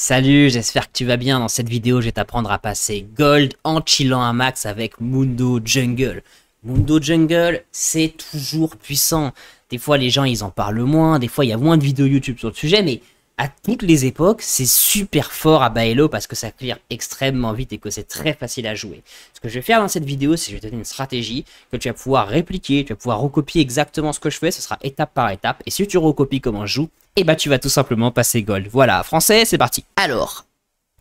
Salut, j'espère que tu vas bien. Dans cette vidéo, je vais t'apprendre à passer Gold en chillant un max avec Mundo Jungle. Mundo Jungle, c'est toujours puissant. Des fois, les gens, ils en parlent moins. Des fois, il y a moins de vidéos YouTube sur le sujet. Mais à toutes les époques, c'est super fort à Baello parce que ça clear extrêmement vite et que c'est très facile à jouer. Ce que je vais faire dans cette vidéo, c'est que je vais te donner une stratégie que tu vas pouvoir répliquer. Tu vas pouvoir recopier exactement ce que je fais. Ce sera étape par étape. Et si tu recopies comment je joue, et bah tu vas tout simplement passer Gold. Voilà, français, c'est parti. Alors,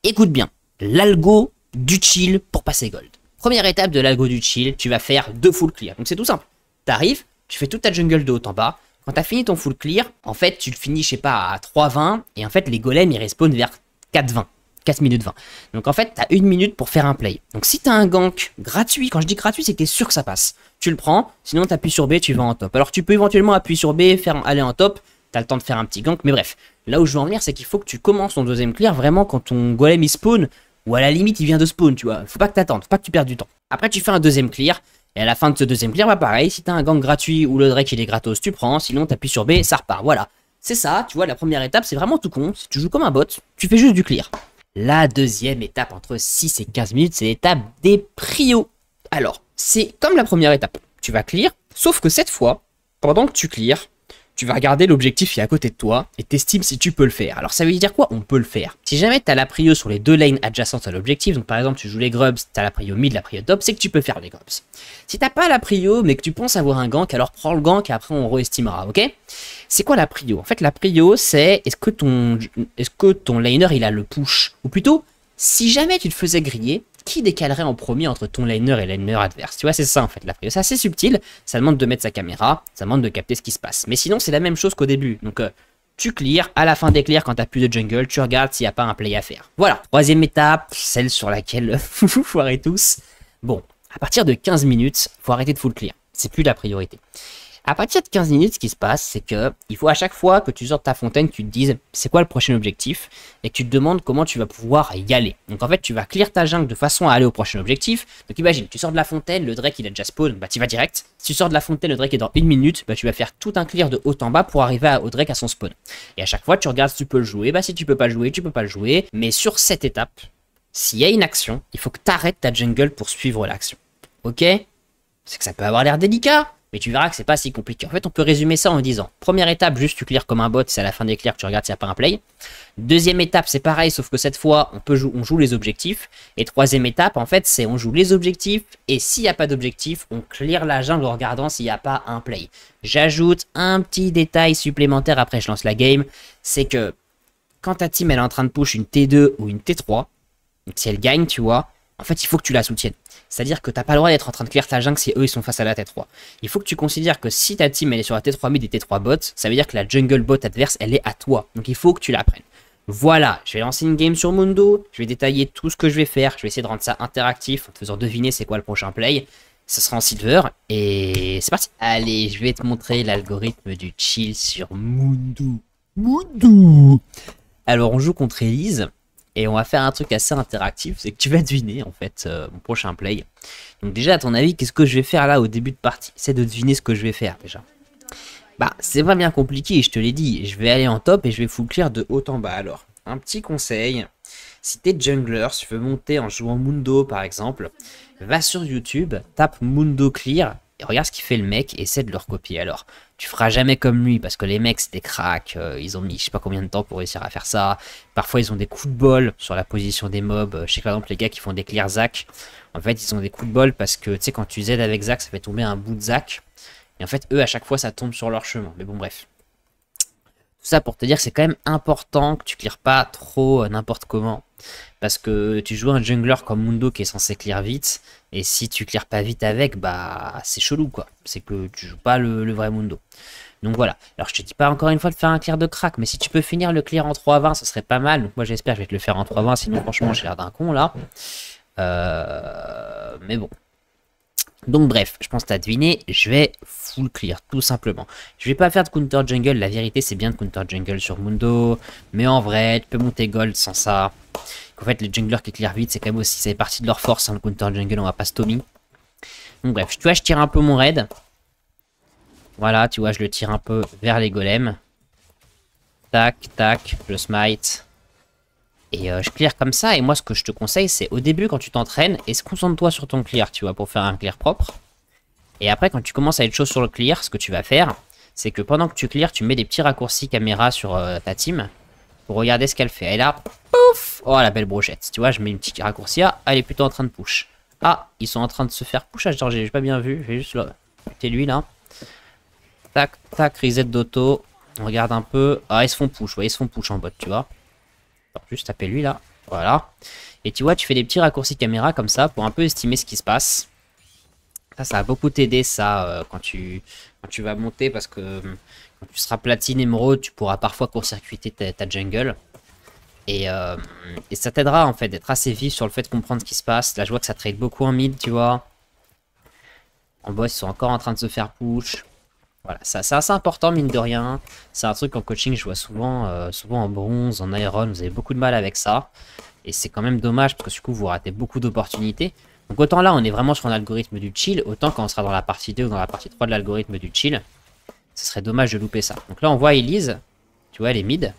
écoute bien, l'algo du chill pour passer Gold. Première étape de l'algo du chill, tu vas faire 2 full clear. Donc c'est tout simple. T'arrives, tu fais toute ta jungle de haut en bas. Quand t'as fini ton full clear, en fait, tu le finis, je sais pas, à 3,20. Et en fait, les golems, ils respawnent vers 4,20. 4 minutes 20. Donc en fait, t'as 1 minute pour faire un play. Donc si t'as un gank gratuit, quand je dis gratuit, c'est que t'es sûr que ça passe. Tu le prends, sinon t'appuies sur B, tu vas en top. Alors tu peux éventuellement appuyer sur B, faire aller en top. T'as le temps de faire un petit gank, mais bref. Là où je veux en venir, c'est qu'il faut que tu commences ton deuxième clear vraiment quand ton golem il spawn, ou à la limite il vient de spawn, tu vois. Faut pas que t'attendes, faut pas que tu perdes du temps. Après tu fais un deuxième clear, et à la fin de ce deuxième clear, bah pareil, si t'as un gank gratuit ou le Drake il est gratos, tu prends, sinon t'appuies sur B, ça repart, voilà. C'est ça, tu vois, la première étape c'est vraiment tout con, si tu joues comme un bot, tu fais juste du clear. La deuxième étape entre 6 et 15 minutes, c'est l'étape des prios. Alors, c'est comme la première étape, tu vas clear, sauf que cette fois, pendant que tu clear, tu vas regarder l'objectif qui est à côté de toi et t'estimes si tu peux le faire. Alors ça veut dire quoi? On peut le faire. Si jamais tu as la prio sur les 2 lanes adjacentes à l'objectif, donc par exemple tu joues les grubs, tu as la prio mid, la prio top, c'est que tu peux faire les grubs. Si t'as pas la prio mais que tu penses avoir un gank, alors prends le gank et après on re-estimera, ok? C'est quoi la prio? En fait la prio c'est est-ce que ton laner il a le push? Ou plutôt, si jamais tu te faisais griller, qui décalerait en premier entre ton laner et le laner adverse? Tu vois, c'est ça en fait la prio. C'est assez subtil, ça demande de mettre sa caméra, ça demande de capter ce qui se passe. Mais sinon, c'est la même chose qu'au début. Donc, tu clear, à la fin des clears, quand t'as plus de jungle, tu regardes s'il n'y a pas un play à faire. Voilà, troisième étape, celle sur laquelle vous foirez tous. Bon, à partir de 15 minutes, faut arrêter de full clear. C'est plus la priorité. À partir de 15 minutes, ce qui se passe, c'est que il faut à chaque fois que tu sors de ta fontaine, que tu te dises c'est quoi le prochain objectif et que tu te demandes comment tu vas pouvoir y aller. Donc en fait, tu vas clear ta jungle de façon à aller au prochain objectif. Donc imagine, tu sors de la fontaine, le Drake il a déjà spawn, bah tu vas direct. Si tu sors de la fontaine, le Drake est dans 1 minute, bah tu vas faire tout un clear de haut en bas pour arriver au Drake à son spawn. Et à chaque fois, tu regardes si tu peux le jouer. Bah si tu peux pas le jouer, tu peux pas le jouer. Mais sur cette étape, s'il y a une action, il faut que tu arrêtes ta jungle pour suivre l'action. Ok? C'est que ça peut avoir l'air délicat. Mais tu verras que c'est pas si compliqué. En fait, on peut résumer ça en disant première étape, juste tu clear comme un bot, c'est à la fin des clears que tu regardes s'il n'y a pas un play. Deuxième étape, c'est pareil, sauf que cette fois, on joue les objectifs. Et troisième étape, en fait, c'est on joue les objectifs. Et s'il n'y a pas d'objectif, on clear la jungle en regardant s'il n'y a pas un play. J'ajoute un petit détail supplémentaire, après je lance la game. C'est que quand ta team elle est en train de push une T2 ou une T3, donc si elle gagne, tu vois, en fait, il faut que tu la soutiennes. C'est-à-dire que tu n'as pas le droit d'être en train de clear ta jungle si eux ils sont face à la T3. Il faut que tu considères que si ta team elle est sur la T3 mid et T3 bot, ça veut dire que la jungle bot adverse elle est à toi. Donc il faut que tu la prennes. Voilà, je vais lancer une game sur Mundo, je vais détailler tout ce que je vais faire, je vais essayer de rendre ça interactif en te faisant deviner c'est quoi le prochain play. Ce sera en silver et c'est parti. Allez, je vais te montrer l'algorithme du chill sur Mundo. Mundo. Alors on joue contre Elise. Et on va faire un truc assez interactif, c'est que tu vas deviner en fait mon prochain play. Donc déjà à ton avis, qu'est-ce que je vais faire là au début de partie? Essaie de deviner ce que je vais faire déjà. Bah c'est pas bien compliqué, je te l'ai dit. Je vais aller en top et je vais full clear de haut en bas. Alors, un petit conseil, si t'es jungler, si tu veux monter en jouant Mundo par exemple, va sur YouTube, tape Mundo Clear et regarde ce qu'il fait le mec et essaie de le recopier. Alors, tu feras jamais comme lui parce que les mecs c'est des cracks, ils ont mis je sais pas combien de temps pour réussir à faire ça. Parfois ils ont des coups de bol sur la position des mobs. Je sais par exemple les gars qui font des clear Zac, en fait ils ont des coups de bol parce que tu sais quand tu Z avec Zac ça fait tomber un bout de Zac. Et en fait eux à chaque fois ça tombe sur leur chemin. Mais bon bref. Tout ça pour te dire que c'est quand même important que tu clears pas trop n'importe comment. Parce que tu joues un jungler comme Mundo qui est censé clear vite. Et si tu clears pas vite avec, bah c'est chelou quoi. C'est que tu joues pas le vrai Mundo. Donc voilà. Alors je te dis pas encore une fois de faire un clear de crack. Mais si tu peux finir le clear en 3-20, ce serait pas mal. Donc moi j'espère que je vais te le faire en 3-20. Sinon franchement j'ai l'air d'un con là. Mais bon. Donc bref, je pense que tu as deviné, je vais full clear, tout simplement. Je vais pas faire de counter jungle, la vérité c'est bien de counter jungle sur Mundo, mais en vrai, tu peux monter gold sans ça. En fait, les junglers qui clear vite, c'est quand même aussi, c'est partie de leur force, hein, le counter jungle, on va pas se tomber. Donc bref, tu vois, je tire un peu mon raid. Voilà, tu vois, je le tire un peu vers les golems. Tac, tac, je smite. Et je clear comme ça, et moi ce que je te conseille, c'est au début quand tu t'entraînes, et concentre-toi sur ton clear, tu vois, pour faire un clear propre. Et après quand tu commences à être chaud sur le clear, ce que tu vas faire, c'est que pendant que tu clear, tu mets des petits raccourcis caméra sur ta team, pour regarder ce qu'elle fait. Et là, pouf! Oh la belle brochette, tu vois, je mets une petite raccourci, ah, elle est plutôt en train de push. Ah, ils sont en train de se faire push, ah, j'ai pas bien vu, j'ai juste là, c'est lui là. Tac, tac, reset d'auto, on regarde un peu, ah ils se font push, ouais, ils se font push en bot, tu vois. Alors, juste taper lui là, voilà. Et tu vois, tu fais des petits raccourcis caméra comme ça pour un peu estimer ce qui se passe. Ça va beaucoup t'aider ça quand tu vas monter parce que quand tu seras platine émeraude, tu pourras parfois court-circuiter ta jungle. Et ça t'aidera en fait d'être assez vif sur le fait de comprendre ce qui se passe. Là, je vois que ça trade beaucoup en mid, tu vois. En boss, ils sont encore en train de se faire push. Voilà, c'est assez important, mine de rien. C'est un truc en coaching, je vois souvent, souvent en bronze, en iron, vous avez beaucoup de mal avec ça. Et c'est quand même dommage, parce que du coup, vous ratez beaucoup d'opportunités. Donc autant là, on est vraiment sur un algorithme du chill, autant quand on sera dans la partie 2 ou dans la partie 3 de l'algorithme du chill, ce serait dommage de louper ça. Donc là, on voit Elise, tu vois, elle est mid.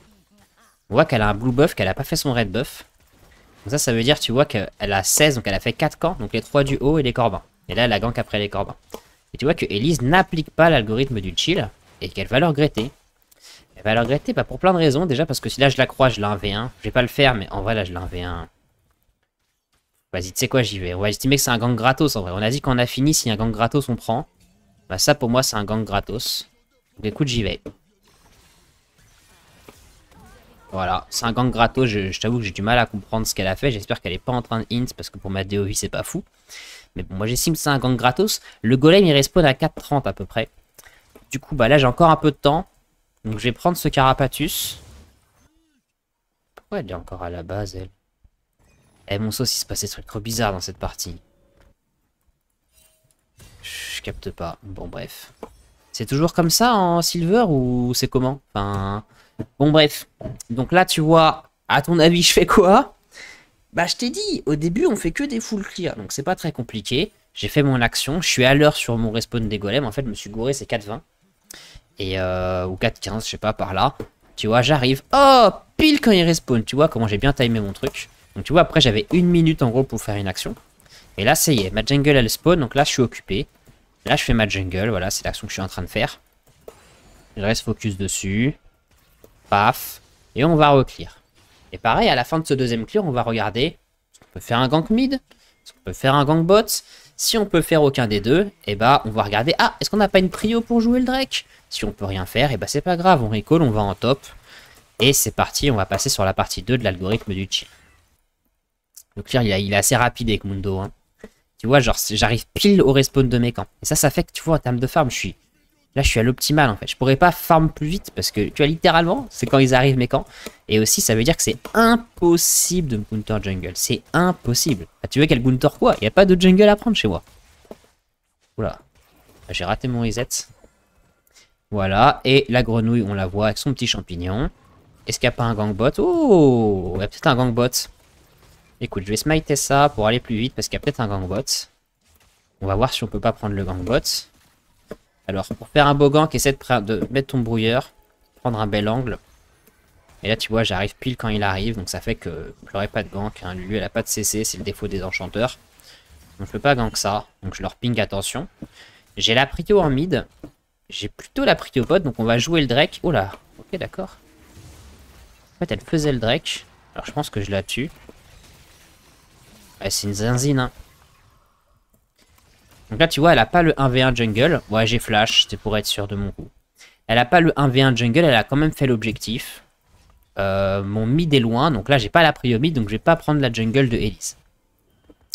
On voit qu'elle a un blue buff, qu'elle a pas fait son red buff. Donc ça veut dire, tu vois, qu'elle a 16, donc elle a fait 4 camps, donc les 3 du haut et les corbins. Et là, elle a gank après les corbins. Et tu vois que Elise n'applique pas l'algorithme du chill et qu'elle va le regretter. Elle va le regretter pour plein de raisons. Déjà parce que si là je la crois, je l'ai 1v1. Je vais pas le faire, mais en vrai là je l'ai 1v1. Vas-y, tu sais quoi, j'y vais. On va estimer que c'est un gank gratos en vrai. On a dit qu'on a fini, si un gank gratos on prend. Bah ça pour moi c'est un gank gratos. Donc écoute, j'y vais. Voilà, c'est un gank gratos. Je t'avoue que j'ai du mal à comprendre ce qu'elle a fait. J'espère qu'elle est pas en train de int parce que pour ma DOV c'est pas fou. Mais bon, moi j'estime que c'est un gank gratos. Le golem il respawn à 4,30 à peu près. Du coup, bah là j'ai encore un peu de temps. Donc je vais prendre ce carapatus. Pourquoi elle est encore à la base, elle? Eh mon sauce, il se passait des trucs trop bizarres dans cette partie. Je capte pas. Bon bref. C'est toujours comme ça en silver ou c'est comment? Enfin... Bon bref. Donc là tu vois, à ton avis je fais quoi? Bah je t'ai dit, au début on fait que des full clear, donc c'est pas très compliqué. J'ai fait mon action, je suis à l'heure sur mon respawn des golems, en fait je me suis gouré, c'est 4,20. Et ou 4,15, je sais pas, par là. Tu vois, j'arrive, oh, pile quand il respawn, tu vois comment j'ai bien timé mon truc. Donc tu vois, après j'avais 1 minute en gros pour faire une action. Et là ça y est, ma jungle elle spawn, donc là je suis occupé. Là je fais ma jungle, voilà, c'est l'action que je suis en train de faire. Je reste focus dessus. Paf, et on va reclear. Et pareil, à la fin de ce deuxième clear, on va regarder. Est-ce qu'on peut faire un gank mid? Est-ce qu'on peut faire un gank bot? Si on peut faire aucun des deux, et bah on va regarder. Ah, est-ce qu'on n'a pas une prio pour jouer le Drake? Si on peut rien faire, et bah c'est pas grave, on recall, on va en top. Et c'est parti, on va passer sur la partie 2 de l'algorithme du chill. Le clear, il est assez rapide avec Mundo. Hein. Tu vois, genre j'arrive pile au respawn de mes camps. Et ça fait que tu vois, en termes de farm, là, je suis à l'optimal en fait. Je pourrais pas farm plus vite parce que tu vois, littéralement, c'est quand ils arrivent mes camps. Et aussi, ça veut dire que c'est impossible de me counter jungle. C'est impossible. Ah, tu veux qu'elle counter quoi? Il n'y a pas de jungle à prendre chez moi. Oula. J'ai raté mon reset. Voilà. Et la grenouille, on la voit avec son petit champignon. Est-ce qu'il n'y a pas un gank bot? Oh, il y a peut-être un gank bot. Écoute, je vais smiter ça pour aller plus vite parce qu'il y a peut-être un gank bot. On va voir si on peut pas prendre le gank bot. Alors, pour faire un beau gank, essaie de mettre ton brouilleur, prendre un bel angle. Et là, tu vois, j'arrive pile quand il arrive, donc ça fait que je n'aurai pas de gank. Hein. Lui, elle a pas de CC, c'est le défaut des enchanteurs. Donc, je peux pas gank ça, donc je leur ping attention. J'ai la prio en mid. J'ai plutôt la prio bot, donc on va jouer le Drake. Oh là, ok, d'accord. En fait, elle faisait le Drake. Alors, je pense que je la tue. Ouais, c'est une zinzine, hein. Donc là, tu vois, elle a pas le 1v1 jungle. Ouais, j'ai flash, c'était pour être sûr de mon coup. Elle a pas le 1v1 jungle, elle a quand même fait l'objectif. Mon mid est loin, donc là, j'ai pas la prio mid, donc je vais pas prendre la jungle de Elise.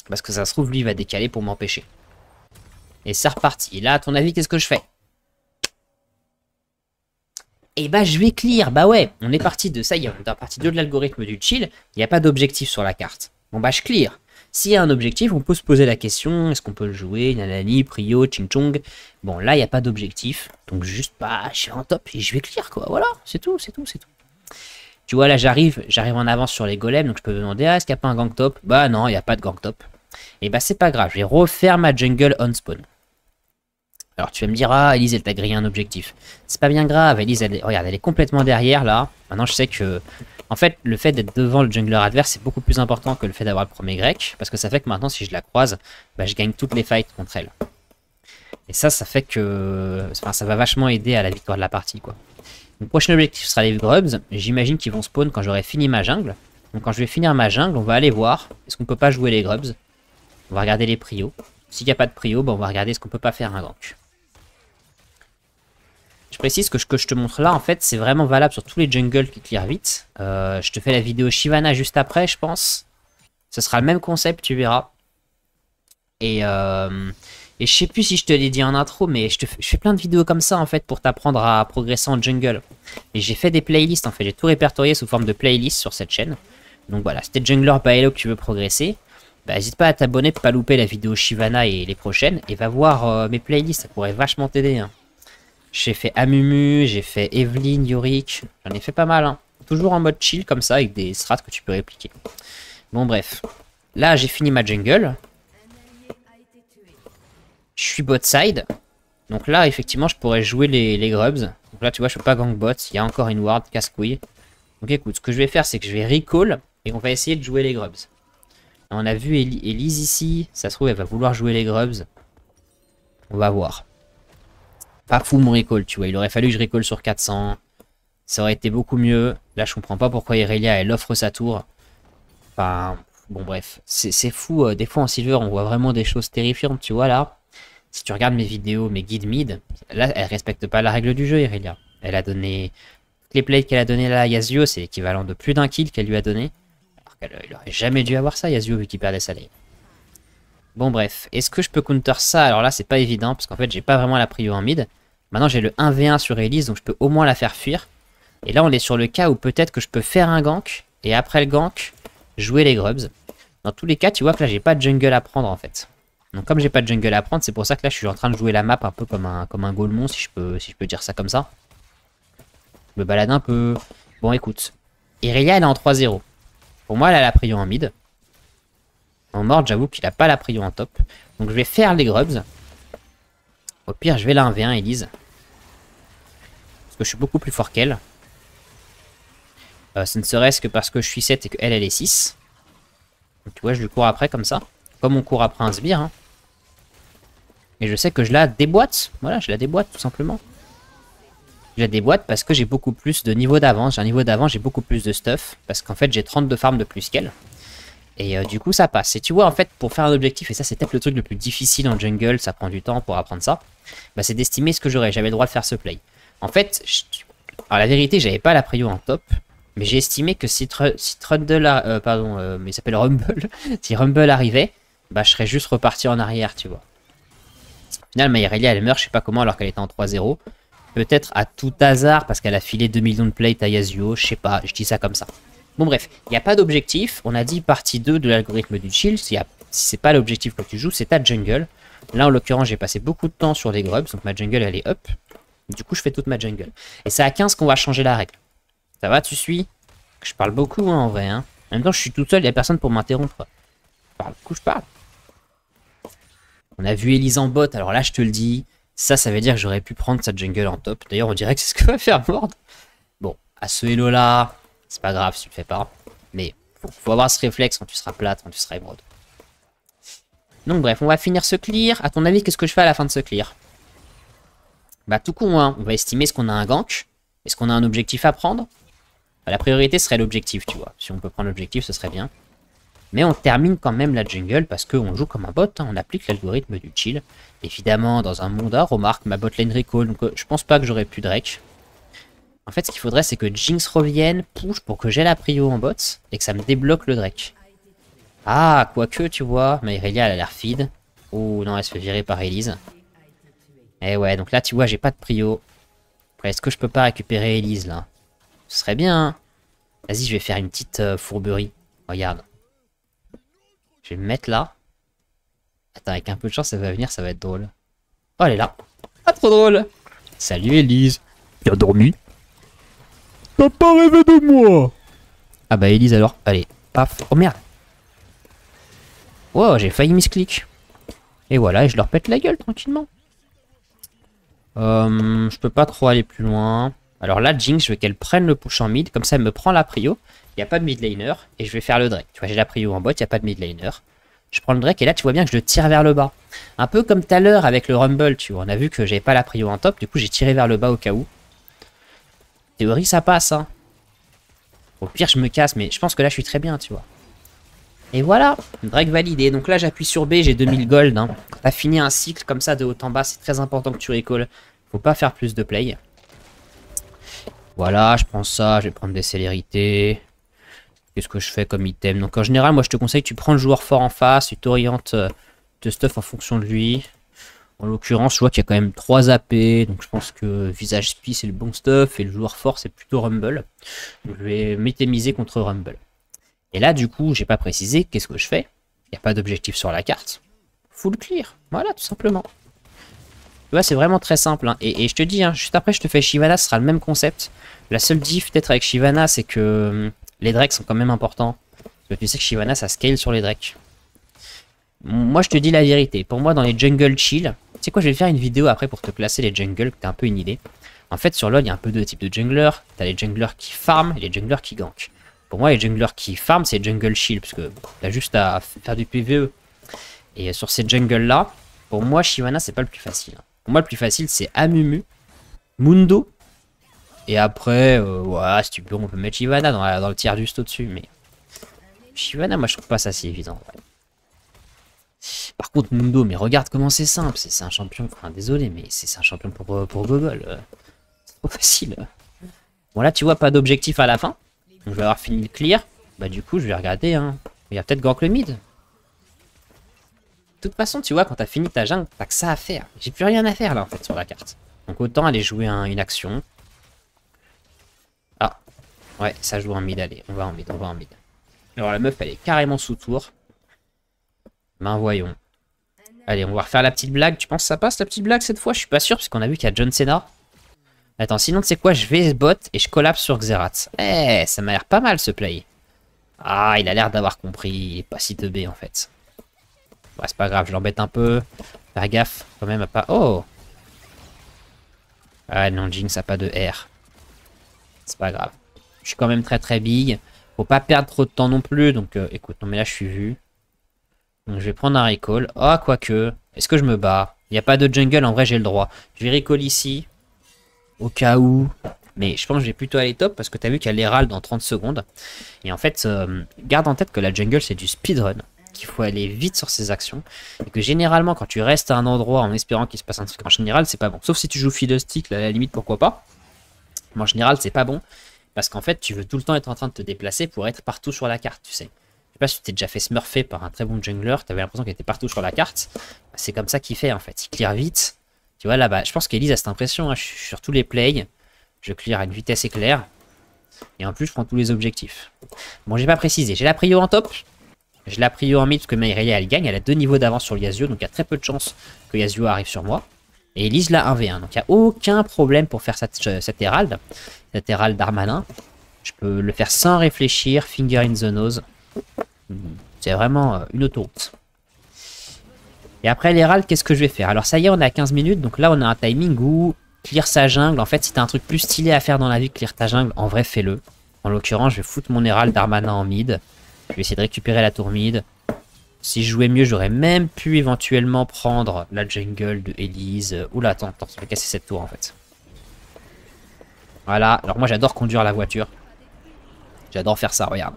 Parce que ça se trouve, lui, il va décaler pour m'empêcher. Et c'est reparti. Et là, à ton avis, qu'est-ce que je fais? Et bah, je vais clear. Bah ouais, on est parti de... Ça y est, on est dans la partie 2 de l'algorithme du chill. Il n'y a pas d'objectif sur la carte. Bon bah, je clear. S'il y a un objectif, on peut se poser la question, est-ce qu'on peut le jouer, nanani, prio, ching chong. Bon, là, il n'y a pas d'objectif. Donc, juste, bah, je suis en top et je vais clear, quoi. Voilà, c'est tout, c'est tout, c'est tout. Tu vois, là, j'arrive en avance sur les golems, donc je peux me demander, ah, est-ce qu'il n'y a pas un gank top? Bah non, il n'y a pas de gank top. Et bah, c'est pas grave, je vais refaire ma jungle on spawn. Alors, tu vas me dire, ah, Elise, elle t'a grillé un objectif. C'est pas bien grave, Elise, regarde, elle est complètement derrière, là. Maintenant, je sais que En fait, le fait d'être devant le jungler adverse, c'est beaucoup plus important que le fait d'avoir le premier grec. Parce que ça fait que maintenant, si je la croise, bah, je gagne toutes les fights contre elle. Et ça fait que... Enfin, ça va vachement aider à la victoire de la partie, quoi. Mon prochain objectif sera les grubs. J'imagine qu'ils vont spawn quand j'aurai fini ma jungle. Donc quand je vais finir ma jungle, on va aller voir. Est-ce qu'on peut pas jouer les grubs? On va regarder les prios. S'il n'y a pas de prio, bah, on va regarder est-ce qu'on peut pas faire un gank. Je précise que ce que je te montre là, en fait, c'est vraiment valable sur tous les jungles qui clear vite. Je te fais la vidéo Shyvana juste après, je pense. Ce sera le même concept, tu verras. Et je sais plus si je te l'ai dit en intro, mais je fais plein de vidéos comme ça, en fait, pour t'apprendre à progresser en jungle. Et j'ai fait des playlists, en fait. J'ai tout répertorié sous forme de playlists sur cette chaîne. Donc voilà, si t'es jungler Paello que tu veux progresser, bah, n'hésite pas à t'abonner pour pas louper la vidéo Shyvana et les prochaines. Et va voir mes playlists, ça pourrait vachement t'aider, hein. J'ai fait Amumu, j'ai fait Evelyn, Yorick, j'en ai fait pas mal, hein. Toujours en mode chill comme ça, avec des strats que tu peux répliquer. Bon bref, là j'ai fini ma jungle. Je suis bot side. Donc là effectivement je pourrais jouer les grubs. Donc là tu vois je peux pas gank bot, il y a encore une ward, casse-couille. Donc écoute, ce que je vais faire c'est que je vais recall et on va essayer de jouer les grubs. On a vu Elise ici, ça se trouve elle va vouloir jouer les grubs. On va voir. Pas fou mon recall, tu vois. Il aurait fallu que je recall sur 400. Ça aurait été beaucoup mieux. Là, je comprends pas pourquoi Irelia, elle offre sa tour. Enfin, bon, bref. C'est fou. Des fois, en silver, on voit vraiment des choses terrifiantes, tu vois, là. Si tu regardes mes vidéos, mes guides mid, là, elle respecte pas la règle du jeu, Irelia. Elle a donné... Toutes les plays qu'elle a donné là à Yasuo, c'est l'équivalent de plus d'un kill qu'elle lui a donné. Alors qu'elle aurait jamais dû avoir ça, Yasuo, vu qu'il perdait sa lane. Bon bref, est-ce que je peux counter ça? Alors là c'est pas évident parce qu'en fait j'ai pas vraiment la prio en mid. Maintenant j'ai le 1v1 sur Elise donc je peux au moins la faire fuir. Et là on est sur le cas où peut-être que je peux faire un gank et après le gank jouer les grubs. Dans tous les cas tu vois que là j'ai pas de jungle à prendre en fait. Donc comme j'ai pas de jungle à prendre c'est pour ça que là je suis en train de jouer la map un peu comme un golemon si je peux dire ça comme ça. Je me balade un peu. Bon écoute, Irelia elle est en 3-0. Pour moi elle a la prio en mid. En mort, j'avoue qu'il a pas la prio en top. Donc je vais faire les grubs. Au pire, je vais la 1v1 Elise. Parce que je suis beaucoup plus fort qu'elle. Ce ne serait-ce que parce que je suis 7 et qu'elle, elle est 6. Donc tu vois, je lui cours après comme ça. Comme on court après un sbire. Hein. Et je sais que je la déboîte. Voilà, je la déboîte tout simplement. Je la déboîte parce que j'ai beaucoup plus de niveau d'avance. J'ai un niveau d'avance, j'ai beaucoup plus de stuff. Parce qu'en fait, j'ai 32 farms de plus qu'elle. Et du coup ça passe. Et tu vois en fait pour faire un objectif, et ça c'est peut-être le truc le plus difficile en jungle, ça prend du temps pour apprendre ça, bah, c'est d'estimer ce que j'aurais. J'avais le droit de faire ce play. En fait, alors la vérité j'avais pas la prio en top, mais j'ai estimé que si Trundle, mais il s'appelle Rumble, si Rumble arrivait, bah je serais juste reparti en arrière tu vois. Au final Irelia elle meurt je sais pas comment alors qu'elle était en 3-0. Peut-être à tout hasard parce qu'elle a filé 2 millions de plates à Yasuo, je sais pas, je dis ça comme ça. Bon bref, il n'y a pas d'objectif. On a dit partie 2 de l'algorithme du chill. Si c'est pas l'objectif que tu joues, c'est ta jungle. Là en l'occurrence j'ai passé beaucoup de temps sur les grubs. Donc ma jungle elle est up. Du coup je fais toute ma jungle. Et c'est à 15 qu'on va changer la règle. Ça va, tu suis? Je parle beaucoup hein, en vrai. Hein. En même temps je suis tout seul, il n'y a personne pour m'interrompre. Je parle, du coup je parle. On a vu Elise en bot, alors là je te le dis. Ça veut dire que j'aurais pu prendre sa jungle en top. D'ailleurs on dirait que c'est ce que va faire Mord. Bon, à ce hello là... C'est pas grave si tu le fais pas. Mais faut avoir ce réflexe quand tu seras plate, quand tu seras émeraude. Donc bref, on va finir ce clear. À ton avis, qu'est-ce que je fais à la fin de ce clear? Bah tout con, hein. On va estimer est-ce qu'on a un gank. Est-ce qu'on a un objectif à prendre? Bah, la priorité serait l'objectif, tu vois. Si on peut prendre l'objectif, ce serait bien. Mais on termine quand même la jungle parce qu'on joue comme un bot. Hein. On applique l'algorithme du chill. Évidemment, dans un monde, remarque, ma botlane recall. Donc je pense pas que j'aurais pu Drake. En fait, ce qu'il faudrait, c'est que Jinx revienne, push pour que j'ai la prio en bot et que ça me débloque le Drake. Ah, quoique, tu vois, mais Irelia, elle a l'air feed. Oh non, elle se fait virer par Elise. Eh ouais, donc là, tu vois, j'ai pas de prio. Après, est-ce que je peux pas récupérer Elise, là? Ce serait bien, hein. Vas-y, je vais faire une petite fourberie. Regarde. Je vais me mettre là. Attends, avec un peu de chance, ça va venir, ça va être drôle. Oh, elle est là. Ah, trop drôle. Salut, Elise. Bien dormi? T'as pas rêvé de moi? Ah bah Elise alors, allez, paf, oh merde. Wow, j'ai failli misclick. Et voilà, et je leur pète la gueule tranquillement. Je peux pas trop aller plus loin. Alors là, Jinx, je veux qu'elle prenne le push en mid. Comme ça, elle me prend la prio. Il n'y a pas de mid laner. Et je vais faire le Drake. Tu vois, j'ai la prio en bot, il n'y a pas de mid laner. Je prends le Drake et là, tu vois bien que je le tire vers le bas. Un peu comme tout à l'heure avec le Rumble, tu vois. On a vu que j'avais pas la prio en top. Du coup, j'ai tiré vers le bas au cas où. Théorie, ça passe, hein. Au pire, je me casse, mais je pense que là, je suis très bien, tu vois. Et voilà, Drake validé. Donc là, j'appuie sur B, j'ai 2000 gold. Hein. Quand t'as fini un cycle comme ça de haut en bas, c'est très important que tu récolles. Faut pas faire plus de play. Voilà, je prends ça, je vais prendre des célérités. Qu'est-ce que je fais comme item? Donc en général, moi, je te conseille, tu prends le joueur fort en face, tu t'orientes de stuff en fonction de lui. En l'occurrence, je vois qu'il y a quand même 3 AP, donc je pense que Visage Spi c'est le bon stuff, et le joueur fort c'est plutôt Rumble. Donc je vais m'itemiser contre Rumble. Et là, du coup, j'ai pas précisé, qu'est-ce que je fais? Il n'y a pas d'objectif sur la carte. Full clear, voilà, tout simplement. Tu vois, c'est vraiment très simple. Hein. Et je te dis, hein, juste après, je te fais Shyvana, ce sera le même concept. La seule diff, peut-être, avec Shyvana, c'est que les Drakes sont quand même importants. Parce que tu sais que Shyvana, ça scale sur les Drakes. Moi, je te dis la vérité. Pour moi, dans les jungles chill, tu sais quoi, je vais faire une vidéo après pour te classer les jungles, que tu as un peu une idée. En fait, sur LoL, il y a un peu deux types de junglers. Tu as les junglers qui farm et les junglers qui gank. Pour moi, les junglers qui farm, c'est jungle chill, parce que tu as juste à faire du PvE. Et sur ces jungles-là, pour moi, Shyvana, c'est pas le plus facile. Pour moi, le plus facile, c'est Amumu, Mundo. Et après, ouais, si tu veux, on peut mettre Shyvana dans le tiers juste au-dessus. Mais Shyvana, moi, je trouve pas ça si évident. Ouais. Par contre, Mundo, mais regarde comment c'est simple. C'est un champion, enfin, désolé, mais c'est un champion pour Gogol. C'est trop facile. Bon, là, tu vois, pas d'objectif à la fin. Donc, je vais avoir fini le clear. Bah, du coup, je vais regarder. Hein. Il y a peut-être gank le mid. De toute façon, tu vois, quand t'as fini ta jungle, t'as que ça à faire. J'ai plus rien à faire, là, en fait, sur la carte. Donc, autant aller jouer une action. Ah, ouais, ça joue en mid, allez, on va en mid, on va en mid. Alors, la meuf, elle est carrément sous tour. Ben, voyons. Allez, on va refaire la petite blague. Tu penses que ça passe, la petite blague, cette fois? Je suis pas sûr, parce qu'on a vu qu'il y a John Cena. Attends, sinon, tu sais quoi? Je vais bot et je collapse sur Xerath. Eh, ça m'a l'air pas mal, ce play. Ah, il a l'air d'avoir compris. Il est pas si teubé, en fait. Ouais, c'est pas grave, je l'embête un peu. Faire gaffe, quand même, à pas... Oh! Ah non, Jinx a pas de R. C'est pas grave. Je suis quand même très très big. Faut pas perdre trop de temps non plus. Donc, écoute, non mais là, je suis vu. Donc, je vais prendre un recall. Oh, quoique. Est-ce que je me bats? Il n'y a pas de jungle, en vrai, j'ai le droit. Je vais recall ici. Au cas où. Mais je pense que je vais plutôt aller top parce que tu as vu qu'il y a l'Herald dans 30 secondes. Et en fait, garde en tête que la jungle, c'est du speedrun. Qu'il faut aller vite sur ses actions. Et que généralement, quand tu restes à un endroit en espérant qu'il se passe un truc en général, c'est pas bon. Sauf si tu joues Fiddlestick, là, à la limite, pourquoi pas. Mais en général, c'est pas bon. Parce qu'en fait, tu veux tout le temps être en train de te déplacer pour être partout sur la carte, tu sais. Je sais pas si tu t'es déjà fait smurfer par un très bon jungler, tu avais l'impression qu'il était partout sur la carte. C'est comme ça qu'il fait, en fait. Il clear vite. Tu vois, là-bas, je pense qu'Elise a cette impression. Hein. Je suis sur tous les plays. Je clear à une vitesse éclair. Et en plus, je prends tous les objectifs. Bon, j'ai pas précisé. J'ai la prio en top. J'ai la prio en mid parce que Meireya, elle gagne. Elle a 2 niveaux d'avance sur Yasuo. Donc, il y a très peu de chances que Yasuo arrive sur moi. Et Elise, là, 1v1. Donc, il n'y a aucun problème pour faire cette Herald. Cette Herald d'Armanin. Je peux le faire sans réfléchir. Finger in the nose. C'est vraiment une autoroute. Et après l'Herald, qu'est-ce que je vais faire? Alors, ça y est, on est à 15 minutes. Donc là, on a un timing où clear sa jungle. En fait, si t'as un truc plus stylé à faire dans la vie que clear ta jungle, en vrai, fais-le. En l'occurrence, je vais foutre mon Herald d'Armanin en mid. Je vais essayer de récupérer la tour mid. Si je jouais mieux, j'aurais même pu éventuellement prendre la jungle de Elise. Oula, attends, ça fait casser cette tour en fait. Voilà, alors moi j'adore conduire la voiture. J'adore faire ça, regarde.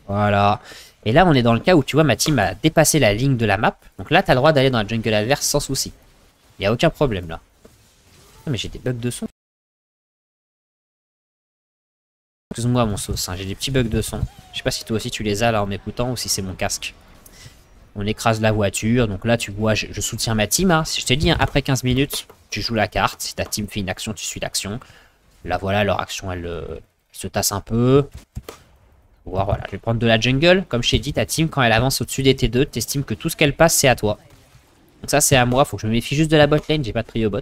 Voilà. Et là, on est dans le cas où, tu vois, ma team a dépassé la ligne de la map. Donc là, t'as le droit d'aller dans la jungle adverse sans souci. Il n'y a aucun problème, là. Ah, mais j'ai des bugs de son. Excuse-moi, mon sauce, hein, j'ai des petits bugs de son. Je sais pas si toi aussi tu les as, là, en m'écoutant, ou si c'est mon casque. On écrase la voiture. Donc là, tu vois, je soutiens ma team. Hein. Je t'ai dit, hein, après 15 minutes, tu joues la carte. Si ta team fait une action, tu suis l'action. Là, voilà, leur action, elle se tasse un peu. Voilà, je vais prendre de la jungle. Comme je t'ai dit, ta team, quand elle avance au-dessus des T2, t'estimes que tout ce qu'elle passe, c'est à toi. Donc ça, c'est à moi. Faut que je me méfie juste de la bot lane. J'ai pas de prio bot.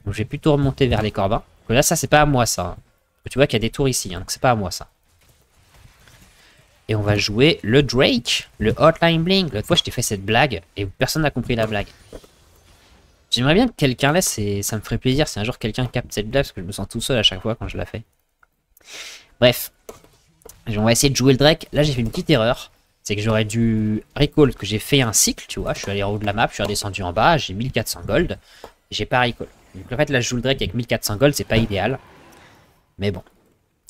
Donc je vais plutôt remonter vers les corbins. Donc là, ça, c'est pas à moi, ça. Hein. Tu vois qu'il y a des tours ici. Hein, donc c'est pas à moi, ça. Et on va jouer le Drake. Le Hotline Bling. L'autre fois, je t'ai fait cette blague. Et personne n'a compris la blague. J'aimerais bien que quelqu'un laisse, et ça me ferait plaisir si un jour quelqu'un capte cette blague, parce que je me sens tout seul à chaque fois quand je la fais. Bref, on va essayer de jouer le Drake. Là, j'ai fait une petite erreur. C'est que j'aurais dû recall que j'ai fait un cycle, tu vois. Je suis allé en haut de la map, je suis redescendu en bas, j'ai 1400 gold. Et j'ai pas recall. Donc en fait, là, je joue le Drake avec 1400 gold, c'est pas idéal. Mais bon.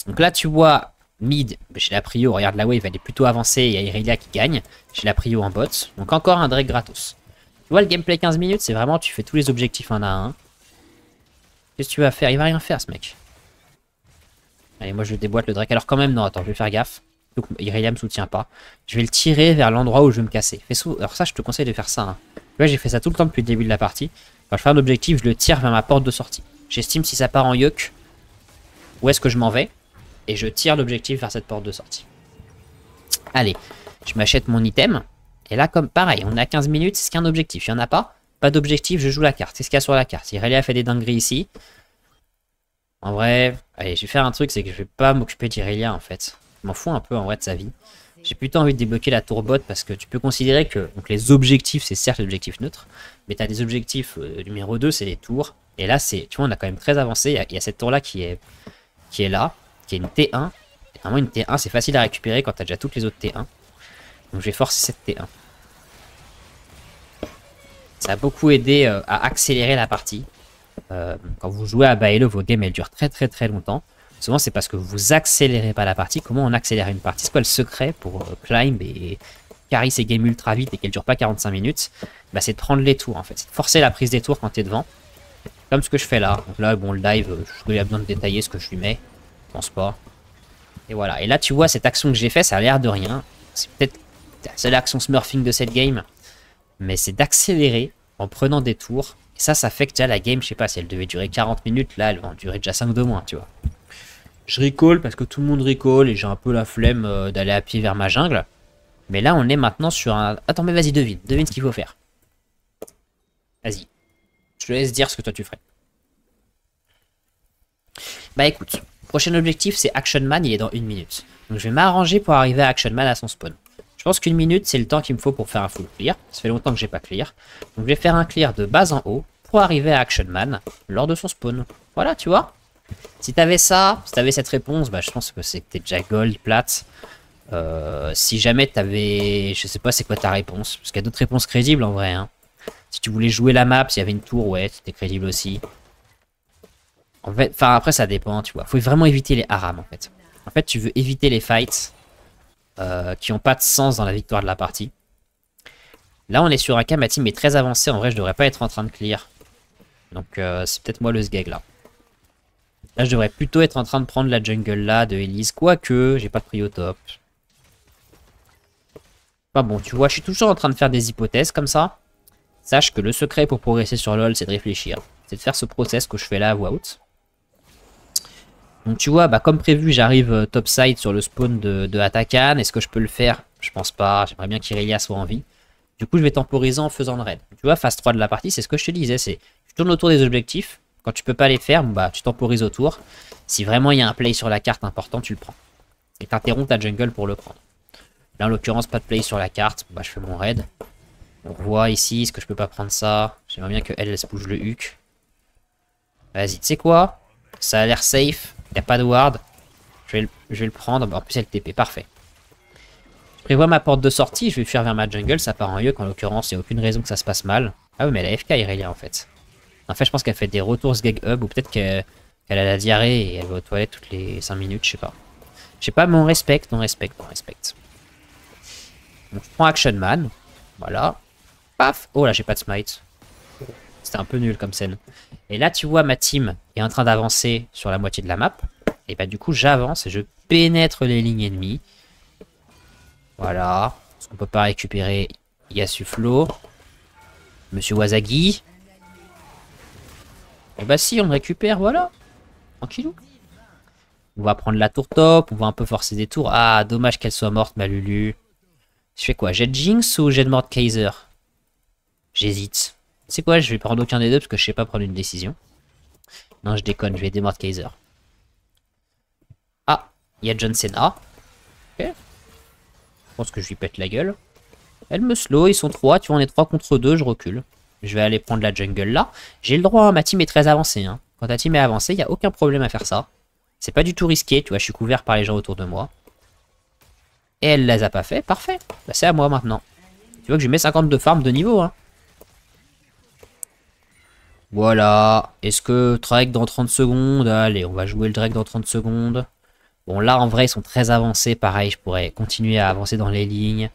Donc là, tu vois, mid, j'ai la prio. Regarde, la wave, elle est plutôt avancée. Il y a Irelia qui gagne. J'ai la prio en bot. Donc encore un Drake gratos. Tu vois, le gameplay 15 minutes, c'est vraiment, tu fais tous les objectifs un à un. Qu'est-ce que tu vas faire? Il va rien faire, ce mec. Allez, moi, je déboîte le Drake. Alors quand même, non, attends, je vais faire gaffe. Donc, Irelia me soutient pas. Je vais le tirer vers l'endroit où je vais me casser. Alors ça, je te conseille de faire ça. Hein. Là, j'ai fait ça tout le temps depuis le début de la partie. Quand je fais un objectif, je le tire vers ma porte de sortie. J'estime si ça part en yuck, où est-ce que je m'en vais. Et je tire l'objectif vers cette porte de sortie. Allez, je m'achète mon item. Et là, comme pareil, on est à 15 minutes. C'est ce qu'il y a un objectif. Il n'y en a pas. Pas d'objectif, je joue la carte. C'est ce qu'il y a sur la carte. Irelia fait des dingueries ici. En vrai, allez, je vais faire un truc, c'est que je vais pas m'occuper d'Irelia en fait. Je m'en fous un peu en vrai de sa vie. J'ai plutôt envie de débloquer la tour bot parce que tu peux considérer que donc, les objectifs, c'est certes l'objectif neutre, mais tu as des objectifs numéro 2, c'est les tours. Et là, c'est, tu vois, on a quand même très avancé. Il y a cette tour-là qui est là, qui est une T1. Et vraiment, une T1, c'est facile à récupérer quand tu as déjà toutes les autres T1. Donc je vais forcer cette T1. Ça a beaucoup aidé à accélérer la partie. Quand vous jouez à Baelo, vos games elles durent très longtemps. Souvent c'est parce que vous accélérez pas la partie. Comment on accélère une partie? C'est quoi le secret pour climb et carry ces games ultra vite et qu'elles durent pas 45 minutes? Bah, c'est de prendre les tours en fait. C'est de forcer la prise des tours quand t'es devant. Comme ce que je fais là. Donc là bon le dive, je a besoin de détailler ce que je lui mets. Je pense pas. Et voilà. Et là tu vois cette action que j'ai fait, ça a l'air de rien. C'est peut-être la seule action smurfing de cette game. Mais c'est d'accélérer en prenant des tours. Et ça fait que déjà la game, je sais pas, si elle devait durer 40 minutes, là elle va en durer déjà 5 de moins, tu vois. Je recall parce que tout le monde recall et j'ai un peu la flemme d'aller à pied vers ma jungle. Mais là on est maintenant sur un... Attends mais vas-y devine ce qu'il faut faire. Vas-y. Je te laisse dire ce que toi tu ferais. Bah écoute, prochain objectif c'est Action Man, il est dans 1 minute. Donc je vais m'arranger pour arriver à Action Man à son spawn. Je pense qu'une minute, c'est le temps qu'il me faut pour faire un full clear. Ça fait longtemps que j'ai pas clear. Donc je vais faire un clear de bas en haut pour arriver à Action Man lors de son spawn. Voilà, tu vois. Si t'avais ça, si t'avais cette réponse, bah je pense que c'était déjà gold, plate. Si jamais t'avais... Je sais pas c'est quoi ta réponse. Parce qu'il y a d'autres réponses crédibles en vrai. Hein. Si tu voulais jouer la map, s'il y avait une tour, ouais, c'était crédible aussi. En fait, enfin après ça dépend, tu vois. Faut vraiment éviter les harams en fait. En fait, tu veux éviter les fights... qui n'ont pas de sens dans la victoire de la partie. Là, on est sur un cas, ma team est très avancée. En vrai, je devrais pas être en train de clear. Donc, c'est peut-être moi le sgeg là. Là, je devrais plutôt être en train de prendre la jungle là de Elise. Quoique, j'ai pas de prio top. Enfin bon, tu vois, je suis toujours en train de faire des hypothèses comme ça. Sache que le secret pour progresser sur LoL, c'est de réfléchir. C'est de faire ce process que je fais là à voix haute. Donc tu vois, bah, comme prévu, j'arrive topside sur le spawn de Atakan. Est-ce que je peux le faire? Je pense pas. J'aimerais bien qu'Irelia soit en vie. Du coup, je vais temporiser en faisant le raid. Tu vois, phase 3 de la partie, c'est ce que je te disais. C'est tu tournes autour des objectifs. Quand tu peux pas les faire, bah, tu temporises autour. Si vraiment il y a un play sur la carte important, tu le prends. Et t'interromps ta jungle pour le prendre. Là, en l'occurrence, pas de play sur la carte. Bah, je fais mon raid. On voit ici, est-ce que je peux pas prendre ça? J'aimerais bien qu'elle se bouge le huc. Vas-y, tu sais quoi? Ça a l'air safe. Il n'y a pas de ward. Je vais le prendre. En plus, elle TP. Parfait. Je prévois ma porte de sortie. Je vais fuir vers ma jungle. Ça part en yuck. En l'occurrence, il n'y a aucune raison que ça se passe mal. Ah oui, mais elle a FK Irelia en fait. En fait, je pense qu'elle fait des retours sgeg hub. Ou peut-être qu'elle a la diarrhée et elle va aux toilettes toutes les 5 minutes. Je sais pas. Je sais pas, mais on respecte. On respecte. On respecte. Donc, je prends Action Man. Voilà. Paf. Oh là, j'ai pas de smite. C'était un peu nul comme scène. Et là, tu vois, ma team est en train d'avancer sur la moitié de la map. Et bah du coup, j'avance et je pénètre les lignes ennemies. Voilà. Parce qu'on peut pas récupérer Yasuflo. Monsieur Wazagi. Et bah si, on le récupère, voilà. Tranquillou. On va prendre la tour top. On va un peu forcer des tours. Ah, dommage qu'elle soit morte, ma Lulu. Je fais quoi? Jet Jinx ou Jet Mort Kaiser? J'hésite. C'est quoi? Je vais prendre aucun des deux parce que je sais pas prendre une décision. Non, je déconne, je vais Demort Kaiser. Ah, il y a John Cena. Ok. Je pense que je lui pète la gueule. Elle me slow, ils sont 3, tu vois, on est 3 contre 2, je recule. Je vais aller prendre la jungle là. J'ai le droit, hein, ma team est très avancée. Hein. Quand ta team est avancée, il n'y a aucun problème à faire ça. C'est pas du tout risqué, tu vois, je suis couvert par les gens autour de moi. Et elle les a pas fait, parfait. Bah, c'est à moi maintenant. Tu vois que je mets 52 farms de niveau, hein. Voilà. Est-ce que Drake dans 30 secondes? Allez, on va jouer le Drake dans 30 secondes. Bon, là, en vrai, ils sont très avancés. Pareil, je pourrais continuer à avancer dans les lignes.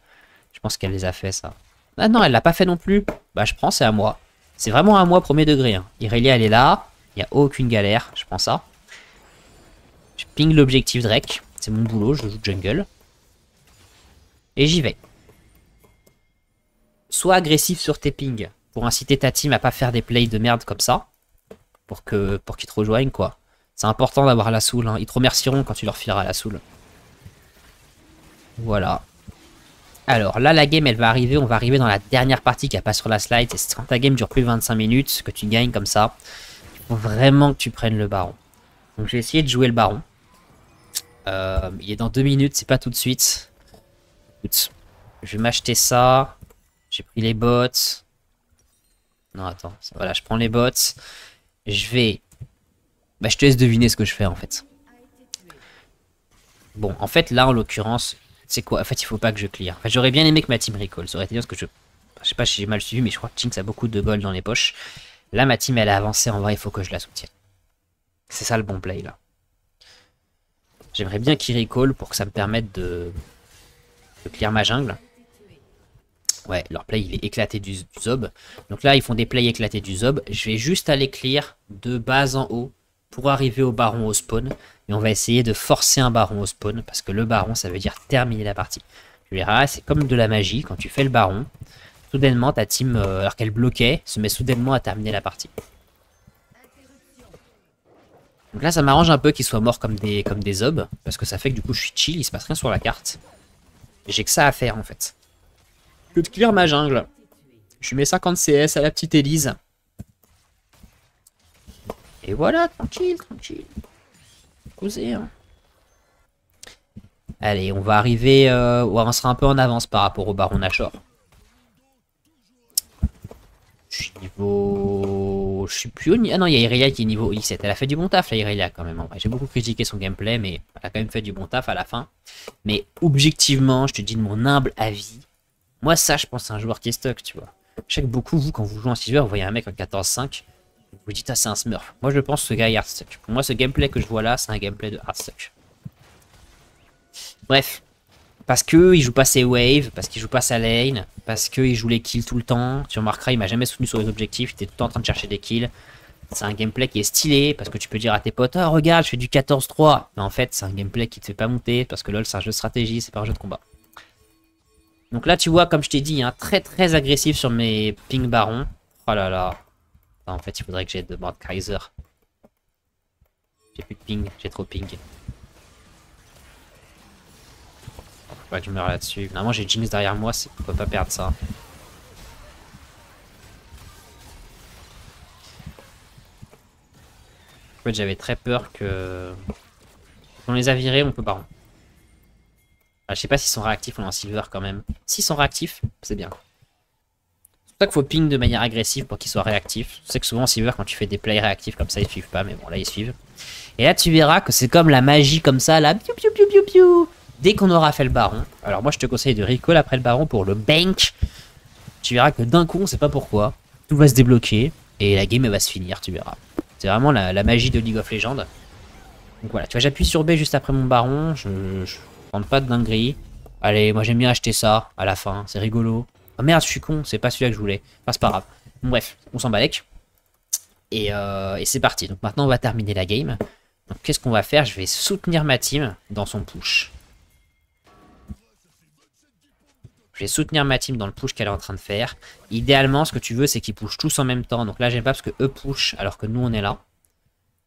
Je pense qu'elle les a fait, ça. Ah non, elle l'a pas fait non plus. Bah, je prends, c'est à moi. C'est vraiment à moi, premier degré. Hein. Irelia, elle est là. Il n'y a aucune galère. Je prends ça. Je ping l'objectif Drake. C'est mon boulot, je joue jungle. Et j'y vais. Sois agressif sur tes pings. Pour inciter ta team à pas faire des plays de merde comme ça. Pour qu'ils te rejoignent, quoi. C'est important d'avoir la soul. Hein. Ils te remercieront quand tu leur fileras la soul. Voilà. Alors là, la game, elle va arriver. On va arriver dans la dernière partie qui a pas sur la slide. Et quand ta game dure plus de 25 minutes, que tu gagnes comme ça, il faut vraiment que tu prennes le baron. Donc j'ai essayé de jouer le baron. Il est dans 2 minutes, c'est pas tout de suite. Écoute, je vais m'acheter ça. J'ai pris les bots. Non, attends. Voilà, je prends les bots. Je vais... Bah, je te laisse deviner ce que je fais, en fait. Bon, en fait, là, en l'occurrence, c'est quoi? En fait, il faut pas que je clear. Enfin, j'aurais bien aimé que ma team recall. Ça aurait été bien parce que je... Je sais pas si j'ai mal suivi, mais je crois que Jinx a beaucoup de gold dans les poches. Là, ma team, elle a avancé. En vrai, il faut que je la soutienne. C'est ça le bon play, là. J'aimerais bien qu'il recall pour que ça me permette de clear ma jungle. Ouais, leur play, il est éclaté du Zob. Donc là, ils font des plays éclatés du Zob. Je vais juste aller clear de bas en haut pour arriver au baron au spawn. Et on va essayer de forcer un baron au spawn. Parce que le baron, ça veut dire terminer la partie. Tu verras, c'est comme de la magie. Quand tu fais le baron, soudainement, ta team, alors qu'elle bloquait, se met soudainement à terminer la partie. Donc là, ça m'arrange un peu qu'ils soient morts comme des Zobs. Parce que ça fait que du coup, je suis chill, il se passe rien sur la carte. J'ai que ça à faire, en fait. Que de clear ma jungle. Je mets 50 CS à la petite Elise. Et voilà, tranquille, tranquille. Posé, hein. Allez, on va arriver... on sera un peu en avance par rapport au baron Nashor. Je suis niveau... Je suis plus haut... Ah non, il y a Irelia qui est niveau I7. Elle a fait du bon taf, là, Irelia, quand même. J'ai beaucoup critiqué son gameplay, mais elle a quand même fait du bon taf à la fin. Mais objectivement, je te dis de mon humble avis, moi, ça, je pense, c'est un joueur qui est stock, tu vois. Je sais que beaucoup, vous, quand vous jouez en 6 vous voyez un mec en 14-5, vous vous dites, ah, c'est un smurf. Moi, je pense que ce gars est hardstuck. Pour moi, ce gameplay que je vois là, c'est un gameplay de hardstuck. Bref. Parce que il joue pas ses waves, parce qu'il joue pas sa lane, parce qu'il joue les kills tout le temps. Tu remarqueras, il m'a jamais soutenu sur les objectifs, il était tout le temps en train de chercher des kills. C'est un gameplay qui est stylé, parce que tu peux dire à tes potes, oh, regarde, je fais du 14-3. Mais en fait, c'est un gameplay qui te fait pas monter, parce que LoL, c'est un jeu de stratégie, c'est pas un jeu de combat. Donc là, tu vois, comme je t'ai dit, hein, très très agressif sur mes ping barons. Oh là là. Enfin, en fait, il faudrait que j'aide de Mord Kaiser. J'ai plus de ping, j'ai trop ping. Faut pas que je meure là-dessus. Normalement, j'ai Jinx derrière moi, on peut pas perdre ça. En fait, j'avais très peur que... On les a virés, on peut baron. Ah, je sais pas s'ils sont réactifs ou en silver quand même. S'ils sont réactifs, c'est bien. C'est pour ça qu'il faut ping de manière agressive pour qu'ils soient réactifs. Je sais que souvent en silver, quand tu fais des plays réactifs comme ça, ils suivent pas, mais bon, là, ils suivent. Et là, tu verras que c'est comme la magie comme ça, là. Piou, piou, piou, piou, piou. Dès qu'on aura fait le baron. Alors moi, je te conseille de recall après le baron pour le bank. Tu verras que d'un coup, on sait pas pourquoi, tout va se débloquer et la game, elle va se finir, tu verras. C'est vraiment la magie de League of Legends. Donc voilà, tu vois, j'appuie sur B juste après mon baron. Je tente pas de dinguerie. Allez, moi j'aime bien acheter ça à la fin, c'est rigolo. Oh merde, je suis con, c'est pas celui-là que je voulais. Enfin, c'est pas grave. Bon, bref, on s'en balèque. Et c'est parti. Donc maintenant, on va terminer la game. Donc qu'est-ce qu'on va faire? Je vais soutenir ma team dans son push. Je vais soutenir ma team dans le push qu'elle est en train de faire. Idéalement, ce que tu veux, c'est qu'ils pushent tous en même temps. Donc là, j'aime pas parce que eux push alors que nous, on est là.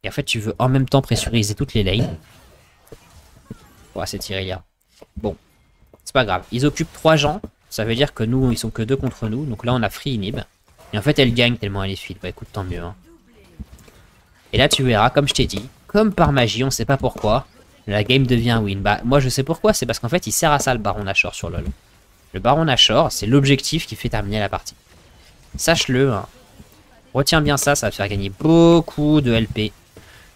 Et en fait, tu veux en même temps pressuriser toutes les lanes. Ouais, c'est Irelia. Bon, c'est pas grave. Ils occupent 3 gens. Ça veut dire que nous, ils sont que 2 contre nous. Donc là, on a free inhib. Et en fait, elle gagne tellement elle est feed. Bah écoute, tant mieux. Hein. Et là, tu verras, comme je t'ai dit, comme par magie, on sait pas pourquoi, la game devient win. Bah, moi, je sais pourquoi. C'est parce qu'en fait, il sert à ça, le baron Nashor sur LoL. Le baron Nashor, c'est l'objectif qui fait terminer la partie. Sache-le, hein. Retiens bien ça, ça va te faire gagner beaucoup de LP.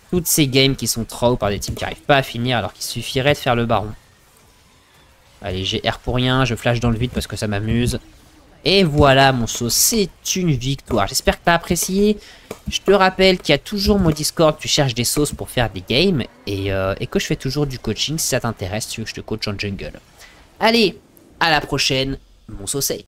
Toutes ces games qui sont trop par des teams qui n'arrivent pas à finir alors qu'il suffirait de faire le baron. Allez, j'ai R pour rien, je flash dans le vide parce que ça m'amuse. Et voilà mon sauce, c'est une victoire. J'espère que tu as apprécié. Je te rappelle qu'il y a toujours mon Discord, tu cherches des sauces pour faire des games. Et que je fais toujours du coaching si ça t'intéresse, tu veux que je te coach en jungle. Allez, à la prochaine, mon saucé.